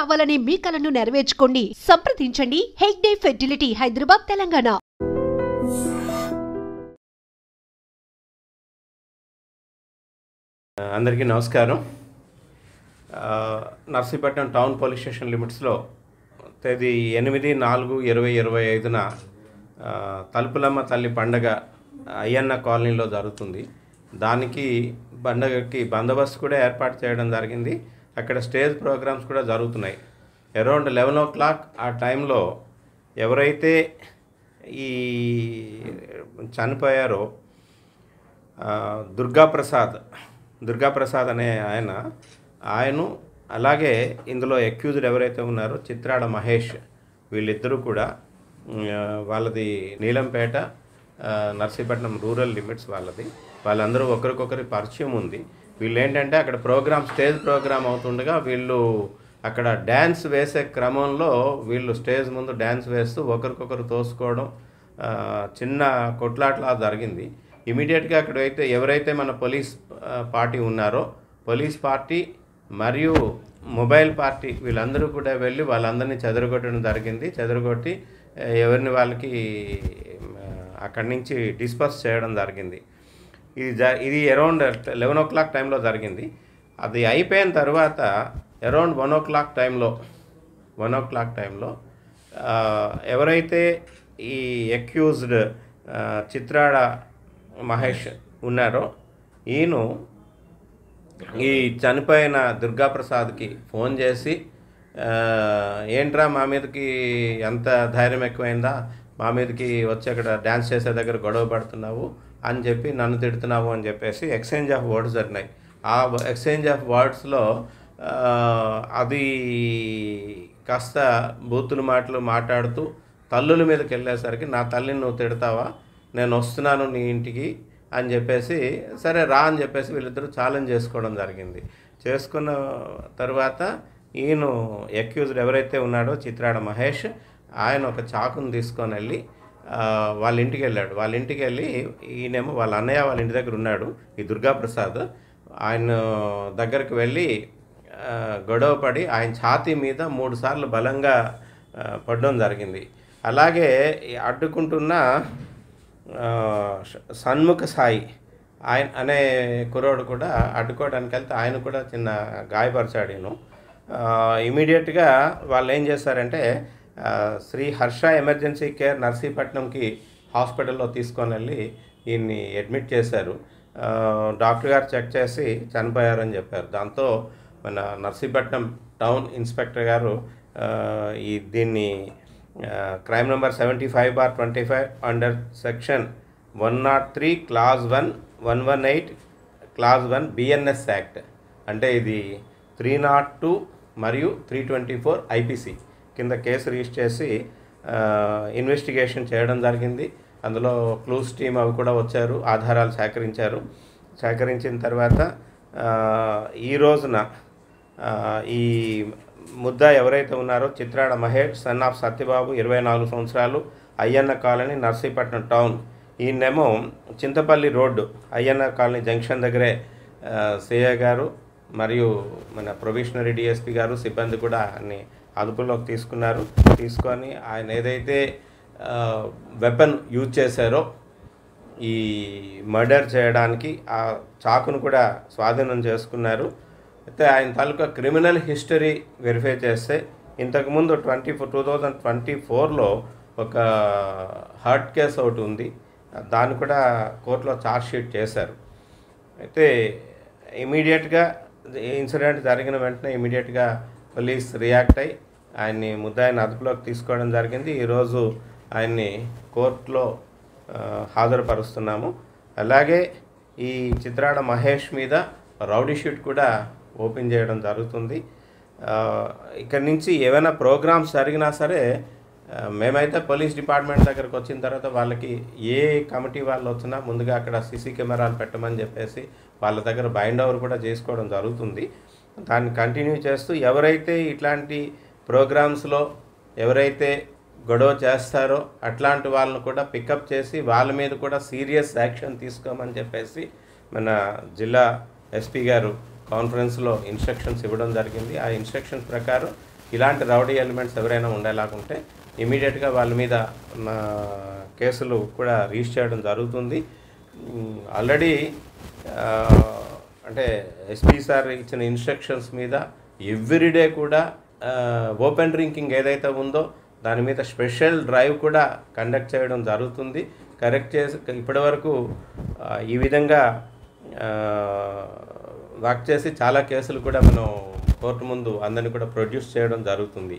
కావాలనే మీ కలను నెరవేర్చుకోండి. సంప్రదించండి హెగ్డే ఫెర్టిలిటీ, హైదరాబాద్, తెలంగాణ. అందరికీ నమస్కారం. నర్సీపట్నం టౌన్ పోలీస్ స్టేషన్ లిమిట్స్లో తేదీ 8/4/2025న తలుపులమ్మ తల్లి పండగ అయ్యన్న కాలనీలో జరుగుతుంది. దానికి పండగకి బందోబస్తు కూడా ఏర్పాటు చేయడం జరిగింది. అక్కడ స్టేజ్ ప్రోగ్రామ్స్ కూడా జరుగుతున్నాయి. అరౌండ్ 11 o'clock ఆ టైంలో ఎవరైతే ఈ చనిపోయారో దుర్గాప్రసాద్ అనే ఆయన అలాగే ఇందులో అక్యూజ్డ్ ఎవరైతే ఉన్నారో చిత్రాడ మహేష్, వీళ్ళిద్దరూ కూడా వాళ్ళది నీలంపేట నర్సీపట్నం రూరల్ లిమిట్స్ వాళ్ళందరూ ఒకరికొకరి పరిచయం ఉంది. వీళ్ళు ఏంటంటే అక్కడ స్టేజ్ ప్రోగ్రామ్ అవుతుండగా వీళ్ళు అక్కడ డ్యాన్స్ వేసే క్రమంలో వీళ్ళు స్టేజ్ ముందు డ్యాన్స్ వేస్తూ ఒకరికొకరు తోసుకోవడం, చిన్న కొట్లాట్లా జరిగింది. ఇమీడియట్గా అక్కడ ఎవరైతే మన పోలీస్ పార్టీ ఉన్నారో పోలీస్ పార్టీ మరియు మొబైల్ పార్టీ వీళ్ళందరూ కూడా వెళ్ళి వాళ్ళందరినీ చెదరగొట్టడం జరిగింది. చెదరగొట్టి ఎవరిని వాళ్ళకి అక్కడి నుంచి డిస్పర్స్ చేయడం జరిగింది. ఇది అరౌండ్ 11 o'clock టైంలో జరిగింది. అది అయిపోయిన తర్వాత అరౌండ్ 1 o'clock టైంలో ఎవరైతే ఈ అక్యూజ్డ్ చిత్రాడ మహేష్ ఉన్నారో ఈయన ఈ చనిపోయిన దుర్గాప్రసాద్కి ఫోన్ చేసి, ఏంట్రా మా మీదకి ఎంత ధైర్యం ఎక్కువైందా, మా మీదకి వచ్చి అక్కడ డ్యాన్స్ చేసే దగ్గర గొడవ పడుతున్నావు అని చెప్పి నన్ను తిడుతున్నావు అని చెప్పేసి ఎక్స్చేంజ్ ఆఫ్ వర్డ్స్ జరిగినాయి. ఆ ఎక్స్చేంజ్ ఆఫ్ వర్డ్స్లో అది కాస్త బూతులు మాటలు మాట్లాడుతూ తల్లుల మీదకి వెళ్ళేసరికి నా తల్లిని నువ్వు తిడతావా, నేను వస్తున్నాను నీ ఇంటికి అని చెప్పేసి, సరే రా అని చెప్పేసి వీళ్ళిద్దరూ ఛాలెంజ్ చేసుకోవడం జరిగింది. చేసుకున్న తర్వాత ఈయన అక్యూజ్డ్ ఎవరైతే ఉన్నాడో చిత్రాడ మహేష్, ఆయన ఒక చాకును తీసుకొని వెళ్ళి వాళ్ళ ఇంటికి వెళ్ళాడు. వాళ్ళ ఇంటికి వెళ్ళి ఈయనేమో వాళ్ళ అన్నయ్య వాళ్ళ ఇంటి దగ్గర ఉన్నాడు ఈ దుర్గాప్రసాద్. ఆయన దగ్గరికి వెళ్ళి గొడవ పడి ఆయన ఛాతీ మీద 3 సార్లు బలంగా పడడం జరిగింది. అలాగే అడ్డుకుంటున్న సన్ముఖ సాయి ఆయన అనే కుర్రోడు కూడా అడ్డుకోవడానికి వెళ్తే ఆయన కూడా చిన్న గాయపరిచాడు. నేను ఇమీడియట్గా వాళ్ళు ఏం చేశారంటే శ్రీ హర్ష ఎమర్జెన్సీ కేర్ నర్సీపట్నంకి హాస్పిటల్లో తీసుకొని వెళ్ళి ఈయన్ని అడ్మిట్ చేశారు. డాక్టర్ గారు చెక్ చేసి చనిపోయారని చెప్పారు. దాంతో మన నర్సీపట్నం టౌన్ ఇన్స్పెక్టర్ గారు దీన్ని crime number 75/25 under section 103 Clause 1 118 Clause 1 BNS act, అంటే ఇది 302 మరియు 324 IPC కింద కేసు రిజిస్టర్ చేసి ఇన్వెస్టిగేషన్ చేయడం జరిగింది. అందులో క్లూస్ టీమ్ అవి కూడా వచ్చారు, ఆధారాలు సేకరించిన తర్వాత ఈ రోజున ఈ ముద్ద ఎవరైతే ఉన్నారో చిత్రాడ మహేష్ సన్ ఆఫ్ సత్యబాబు 24 సంవత్సరాలు, అయ్యన్న కాలనీ నర్సీపట్నం టౌన్, ఈయనేమో Chintapalli road Ayyanna colony junction దగ్గరే సిఐ గారు మరియు మన ప్రొబేషనరీ డిఎస్పీ గారు సిబ్బంది కూడా అన్ని అదుపులోకి తీసుకొని ఆయన ఏదైతే వెపన్ యూజ్ చేశారో ఈ మర్డర్ చేయడానికి ఆ చాకును కూడా స్వాధీనం చేసుకున్నారు. అయితే ఆయన తాలూకా క్రిమినల్ హిస్టరీ వెరిఫై చేస్తే ఇంతకుముందు 2024లో ఒక హర్ట్ కేసు ఒకటి ఉంది, దాన్ని కూడా కోర్టులో ఛార్జ్షీట్ చేశారు. అయితే ఇమీడియట్గా ఇన్సిడెంట్ జరిగిన వెంటనే ఇమీడియట్గా పోలీస్ రియాక్ట్ అయ్యి ఆయన్ని ముద్దాయిని అదుపులోకి తీసుకోవడం జరిగింది. ఈరోజు ఆయన్ని కోర్టులో హాజరుపరుస్తున్నాము. అలాగే ఈ చిత్రాడ మహేష్ మీద రౌడీ షీట్ కూడా ఓపెన్ చేయడం జరుగుతుంది. ఇక్కడి నుంచి ఏమైనా ప్రోగ్రామ్స్ జరిగినా సరే మేమైతే పోలీస్ డిపార్ట్మెంట్ దగ్గరకు వచ్చిన తర్వాత వాళ్ళకి ఏ కమిటీ వాళ్ళు వచ్చినా ముందుగా అక్కడ సీసీ కెమెరాలు పెట్టమని చెప్పేసి వాళ్ళ దగ్గర బైండ్ ఓవర్ కూడా చేసుకోవడం జరుగుతుంది. దాన్ని కంటిన్యూ చేస్తూ ఎవరైతే ఇట్లాంటి ప్రోగ్రామ్స్లో ఎవరైతే గొడవ చేస్తారో అట్లాంటి వాళ్ళను కూడా పికప్ చేసి వాళ్ళ మీద కూడా సీరియస్ యాక్షన్ తీసుకోమని చెప్పేసి మన జిల్లా ఎస్పీ గారు కాన్ఫరెన్స్లో ఇన్స్ట్రక్షన్స్ ఇవ్వడం జరిగింది. ఆ ఇన్స్ట్రక్షన్స్ ప్రకారం ఇలాంటి రౌడీ ఎలిమెంట్స్ ఎవరైనా ఉండేలాగుంటే ఇమీడియట్గా వాళ్ళ మీద కేసులు కూడా రిజిస్టర్ చేయడం జరుగుతుంది. ఆల్రెడీ అంటే ఎస్పీ సార్ ఇచ్చిన ఇన్స్ట్రక్షన్స్ మీద ఎవ్రీడే కూడా ఓపెన్ డ్రింకింగ్ ఏదైతే ఉందో దాని మీద స్పెషల్ డ్రైవ్ కూడా కండక్ట్ చేయడం జరుగుతుంది. కరెక్ట్ చేసి ఇప్పటివరకు ఈ విధంగా వర్క్ చేసి చాలా కేసులు కూడా మనం కోర్టు ముందు అందరినీ కూడా ప్రొడ్యూస్ చేయడం జరుగుతుంది.